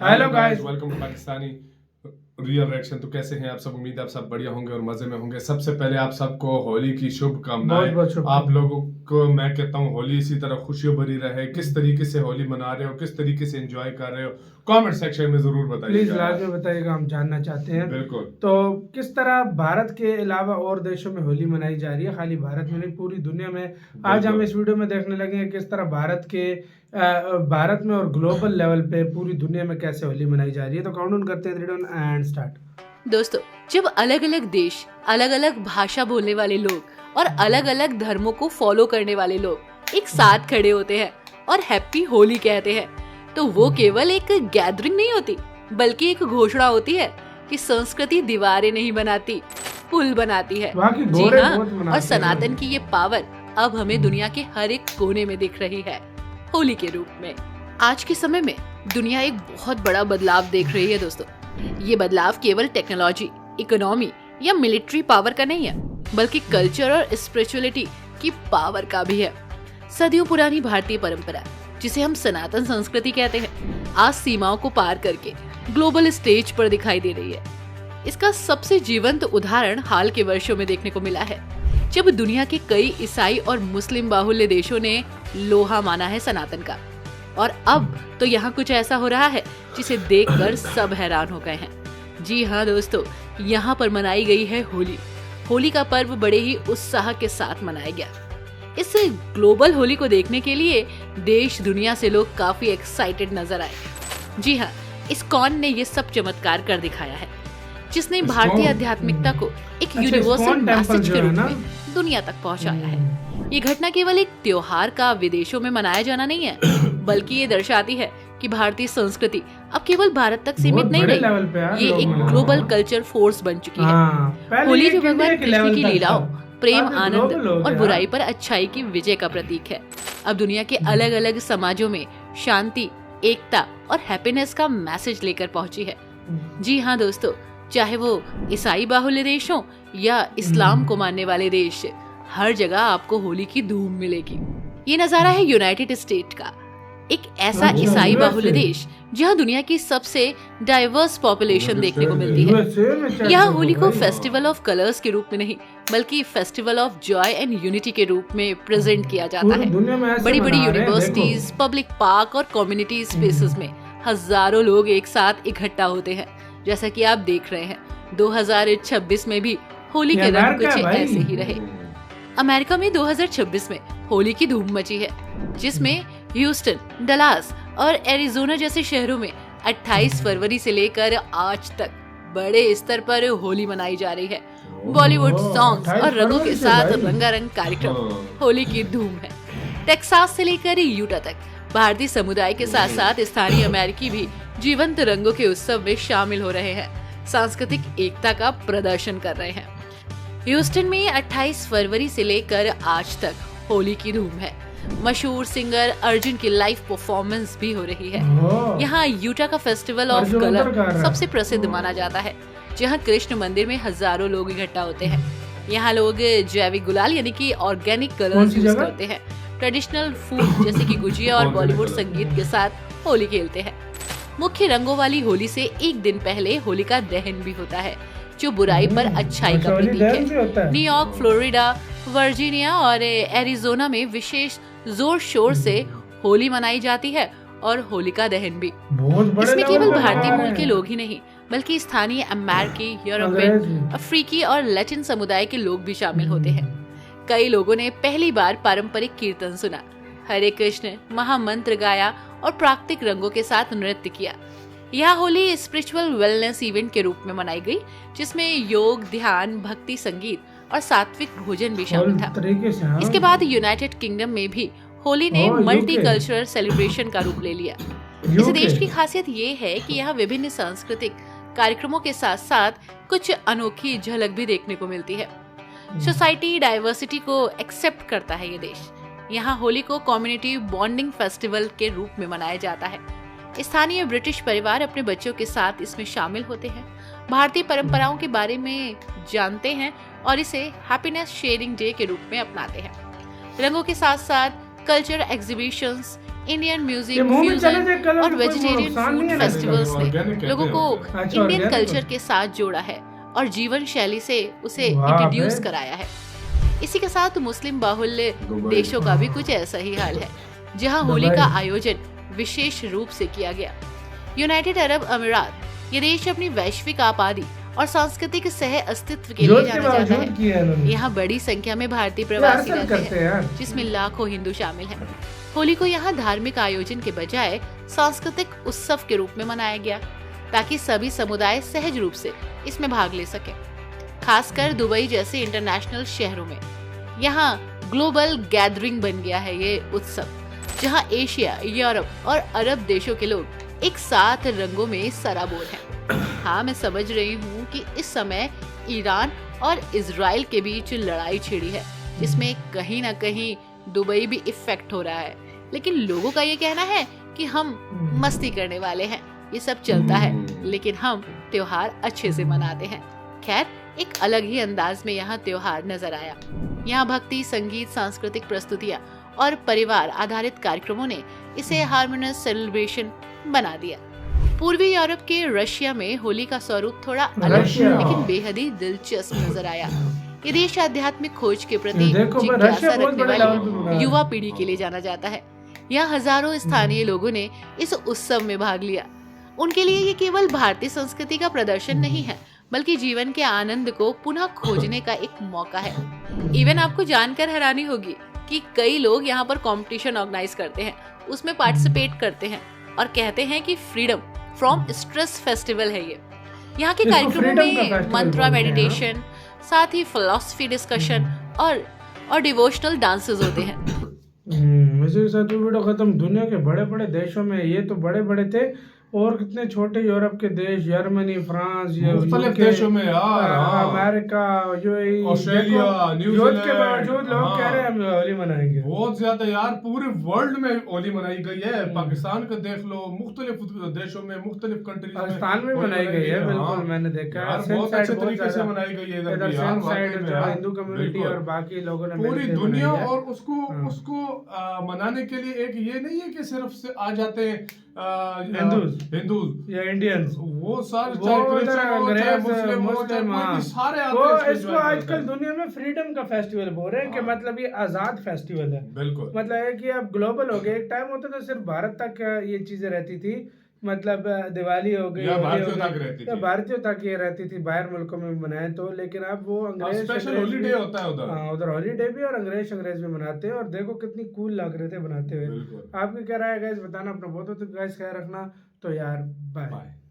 Hello guys, welcome to Pakistani real reaction. तो कैसे हैं आप सब? उम्मीद है आप सब बढ़िया होंगे और मजे में होंगे। सबसे पहले आप सबको होली की शुभकामनाएं। बहुत शुक्रिया। आप लोगों को मैं कहता हूं होली इसी तरह खुशियों भरी रहे। किस तरीके से होली मना रहे हो, किस तरीके से एंजॉय कर रहे हो, कमेंट सेक्शन में जरूर प्लीज बताइएगा। लाजमी बताइएगा, हम जानना चाहते हैं। बिल्कुल। तो किस तरह भारत के अलावा और देशों में होली मनाई जा रही है, खाली भारत में नहीं पूरी दुनिया में। आज हम इस वीडियो में देखने लगे हैं किस तरह भारत में और ग्लोबल लेवल पे पूरी दुनिया में कैसे होली मनाई जा रही है। तो काउंटडाउन करते हैं, 3 2 1 एंड स्टार्ट। दोस्तों, जब अलग अलग देश, अलग अलग भाषा बोलने वाले लोग और अलग अलग धर्मों को फॉलो करने वाले लोग एक साथ खड़े होते हैं और हैप्पी होली कहते हैं, तो वो केवल एक गैदरिंग नहीं होती, बल्कि एक घोषणा होती है कि संस्कृति दीवारें नहीं बनाती, पुल बनाती है। जी हाँ, और सनातन की ये पावर अब हमें दुनिया के हर एक कोने में दिख रही है होली के रूप में। आज के समय में दुनिया एक बहुत बड़ा बदलाव देख रही है दोस्तों। ये बदलाव केवल टेक्नोलॉजी, इकोनॉमी या मिलिट्री पावर का नहीं है, बल्कि कल्चर और स्पिरिचुअलिटी की पावर का भी है। सदियों पुरानी भारतीय परंपरा, जिसे हम सनातन संस्कृति कहते हैं, आज सीमाओं को पार करके ग्लोबल स्टेज पर दिखाई दे रही है। इसका सबसे जीवंत उदाहरण हाल के वर्षों में देखने को मिला है, जब दुनिया के कई ईसाई और मुस्लिम बाहुल्य देशों ने लोहा माना है सनातन का। और अब तो यहाँ कुछ ऐसा हो रहा है जिसे देखकर सब हैरान हो गए हैं। जी हाँ दोस्तों, यहाँ पर मनाई गई है होली। होली का पर्व बड़े ही उत्साह के साथ मनाया गया। इस ग्लोबल होली को देखने के लिए देश दुनिया से लोग काफी एक्साइटेड नजर आए। जी हाँ, इस्कॉन ने ये सब चमत्कार कर दिखाया है, जिसने भारतीय आध्यात्मिकता को एक यूनिवर्सल मैसेज के रूप में दुनिया तक पहुंचाया है। ये घटना केवल एक त्योहार का विदेशों में मनाया जाना नहीं है, बल्कि ये दर्शाती है कि भारतीय संस्कृति अब केवल भारत तक सीमित नहीं रही, ये एक ग्लोबल कल्चर फोर्स बन चुकी है। होली जो भगवान कृष्ण की लीलाओं, प्रेम, आनंद और बुराई पर अच्छाई की विजय का प्रतीक है। अब दुनिया के अलग अलग समाजों में शांति, एकता और हैप्पीनेस का मैसेज लेकर पहुंची है। जी हाँ दोस्तों, चाहे वो ईसाई बाहुल्य देश हो या इस्लाम को मानने वाले देश, हर जगह आपको होली की धूम मिलेगी। ये नजारा है यूनाइटेड स्टेट का, एक ऐसा ईसाई बाहुल्य देश जहां दुनिया की सबसे डाइवर्स पॉपुलेशन देखने को मिलती है। यहाँ होली को फेस्टिवल ऑफ कलर्स के रूप में नहीं, बल्कि festival of Joy and unity के रूप में प्रेजेंट किया जाता है। बड़ी बड़ी यूनिवर्सिटीज, पब्लिक पार्क और कम्युनिटी स्पेसेस में हजारों लोग एक साथ इकट्ठा होते हैं। जैसा कि आप देख रहे हैं, 2026 में भी होली के रंग कुछ ऐसे ही रहे। अमेरिका में 2026 में होली की धूम मची है, जिसमें ह्यूस्टन, डलास और एरिजोना जैसे शहरों में 28 फरवरी से लेकर आज तक बड़े स्तर पर होली मनाई जा रही है। बॉलीवुड सॉन्ग्स और रंगों के साथ रंगारंग कार्यक्रम होली की धूम है। टेक्सास से लेकर यूटा तक भारतीय समुदाय के साथ साथ स्थानीय अमेरिकी भी जीवंत रंगों के उत्सव में शामिल हो रहे हैं, सांस्कृतिक एकता का प्रदर्शन कर रहे हैं। ह्यूस्टन में 28 फरवरी से लेकर आज तक होली की धूम है। मशहूर सिंगर अर्जुन की लाइव परफॉर्मेंस भी हो रही है। यहाँ यूटा का फेस्टिवल ऑफ कलर सबसे प्रसिद्ध माना जाता है, जहाँ कृष्ण मंदिर में हजारों लोग इकट्ठा होते हैं। यहाँ लोग जैविक गुलाल यानी कि ऑर्गेनिक कलर्स यूज करते हैं, ट्रेडिशनल फूड जैसे कि गुजिया और बॉलीवुड संगीत के साथ होली खेलते हैं। मुख्य रंगों वाली होली से एक दिन पहले होलिका दहन भी होता है, जो बुराई पर अच्छाई का प्रतीक है। न्यूयॉर्क, फ्लोरिडा, वर्जीनिया और एरिजोना में विशेष जोर शोर से होली मनाई जाती है और होलिका दहन भी। इसमें केवल भारतीय मूल के लोग ही नहीं, बल्कि स्थानीय अमेरिकी, यूरोपियन, अफ्रीकी और लैटिन समुदाय के लोग भी शामिल होते हैं। कई लोगों ने पहली बार पारंपरिक कीर्तन सुना, हरे कृष्ण महामंत्र गाया और प्राकृतिक रंगों के साथ नृत्य किया। यह होली स्पिरिचुअल वेलनेस इवेंट के रूप में मनाई गई, जिसमें योग, ध्यान, भक्ति, संगीत और सात्विक भोजन भी शामिल था। इसके बाद यूनाइटेड किंगडम में भी होली ने मल्टी कल्चरल सेलिब्रेशन का रूप ले लिया। इस देश की खासियत ये है कि यहाँ विभिन्न सांस्कृतिक कार्यक्रमों के साथ साथ कुछ अनोखी झलक भी देखने को मिलती है। सोसाइटी डाइवर्सिटी को एक्सेप्ट करता है ये देश। यहाँ होली को कम्युनिटी बॉन्डिंग फेस्टिवल के रूप में मनाया जाता है। स्थानीय ब्रिटिश परिवार अपने बच्चों के साथ इसमें शामिल होते हैं, भारतीय परंपराओं के बारे में जानते हैं और इसे हैप्पीनेस शेयरिंग डे के रूप में अपनाते हैं। रंगों के साथ साथ कल्चर एग्जीबिशंस, इंडियन म्यूजिक, ये मुंह में चले फ्यूजन जाए कलर और में कोई वेजिटेरियन नुकसान नहीं फूड है ना? फेस्टिवल्स ने Organic लोगों कहते को हैं। अच्छा, इंडियन organic कल्चर तो। के साथ जोड़ा है और जीवन शैली से उसे वाह इंट्रोड्यूस बे। कराया है। इसी के साथ मुस्लिम बाहुल्य दुबई। देशों का भी कुछ ऐसा ही हाल है, जहां होली दुबई। का आयोजन विशेष रूप से किया गया। यूनाइटेड अरब अमीरात, ये देश अपनी वैश्विक आबादी और सांस्कृतिक सह अस्तित्व के लिए जोत के जाना जाता बावजूद है। किया है इन्होंने। यहाँ बड़ी संख्या में भारतीय ये हर प्रवासी साल रहते करते हैं हैं, यार। जिसमें लाखों हिंदू शामिल हैं। होली को यहाँ धार्मिक आयोजन के बजाय सांस्कृतिक उत्सव के रूप में मनाया गया, ताकि सभी समुदाय सहज रूप से इसमें भाग ले सके। खासकर दुबई जैसे इंटरनेशनल शहरों में यहाँ ग्लोबल गैदरिंग बन गया है ये उत्सव, जहाँ एशिया, यूरोप और अरब देशों के लोग एक साथ रंगों में सराबोर हैं। हाँ, मैं समझ रही हूँ कि इस समय ईरान और इजराइल के बीच लड़ाई छिड़ी है, जिसमें कहीं ना कहीं दुबई भी इफेक्ट हो रहा है। लेकिन लोगों का ये कहना है कि हम मस्ती करने वाले हैं, ये सब चलता है, लेकिन हम त्योहार अच्छे से मनाते हैं। खैर, एक अलग ही अंदाज में यहाँ त्योहार नजर आया। यहाँ भक्ति, संगीत, सांस्कृतिक प्रस्तुतियाँ और परिवार आधारित कार्यक्रमों ने इसे हार्मोनियस सेलिब्रेशन बना दिया। पूर्वी यूरोप के रशिया में होली का स्वरूप थोड़ा अलग रशिया। लेकिन बेहद ही दिलचस्प नजर आया। ये देश आध्यात्मिक खोज के प्रति ये देखो, जिज्ञासा रशिया बहुत रखने बड़े लेवल पे बना वाली है। युवा पीढ़ी के लिए जाना जाता है। यहाँ हजारों स्थानीय लोगों ने इस उत्सव में भाग लिया। उनके लिए ये केवल भारतीय संस्कृति का प्रदर्शन नहीं है, बल्कि जीवन के आनंद को पुनः खोजने का एक मौका है। इवन आपको जानकर हैरानी होगी कि कई लोग यहाँ पर कंपटीशन ऑर्गेनाइज करते हैं, उसमें पार्टिसिपेट करते हैं और कहते हैं कि फ्रीडम फ्रॉम स्ट्रेस फेस्टिवल है ये। यहाँ के इसको कार्यक्रमों freedom का में festival मंत्रा बोलते हैं, मेडिटेशन, साथ ही फिलॉसफी डिस्कशन और डिवोशनल डांसेस होते हैं। इसी के साथ वीडियो खत्म। दुनिया के बड़े बड़े देशों में ये तो बड़े बड़े थे, और कितने छोटे यूरोप के देश, जर्मनी, फ्रांस, मुख्तलिफ UK, देशों में यार, हाँ। अमेरिका, यूएई, ऑस्ट्रेलिया, देखो, न्यूजीलैंड, यूथ के बावजूद लोग हाँ। कह रहे हैं हम होली मनाएंगे। बहुत ज्यादा यार, पूरे वर्ल्ड में होली मनाई गई है। पाकिस्तान का देख लो, मुख्तलिफ देशों में, मुख्तलिफ कंट्रीज में पाकिस्तान में होली मनाई गई है, हाँ। बिल्कुल मैंने देखा यार, है। बहुत अच्छे तरीके से मनाई गई है इधर भी यार, साइड वाकई में जो यार। हिंदू कम्युनिटी बिल्कुल। और बाकी लोगों ने पूरी मिलकर दुनिया, मनाई है। और उसको हाँ। उसको मनाने के लिए एक ये नहीं है कि सिर्फ से आ जाते हैं हिंदूज या इंडियंस, वो सारे, वो चाहे उधर क्रिश्चियन हो, चाहे अंग्रेज, मुस्लिम हो, चाहे मुस्लिम, कोई भी, हाँ। सारे आते वो हैं इसको इसको enjoy करते आजकल हैं। दुनिया में फ्रीडम का फेस्टिवल बोल रहे हैं कि हाँ। मतलब ये आजाद फेस्टिवल है। बिल्कुल। मतलब है कि अब ग्लोबल हो गया। एक टाइम होता था सिर्फ भारत तक ये चीजें रहती थी, मतलब दिवाली हो गई, या होली भारतीयों हो तक गई, रहती या थी। भारतीयों तक ये रहती थी, बाहर मुल्कों में भी मनाए तो। लेकिन अब वो अंग्रेज स्पेशल अंग्रेज हॉलीडे भी- होता है उधर। हाँ, उधर हॉलीडे भी और अंग्रेज भी मनाते हैं, और देखो कितनी कूल लग रहे थे बनाते हुए। बिल्कुल। आपकी क्या राय है गाइस, बताना अपना। बहुत गाइस ख्याल रखना। तो यार बाय। बाय।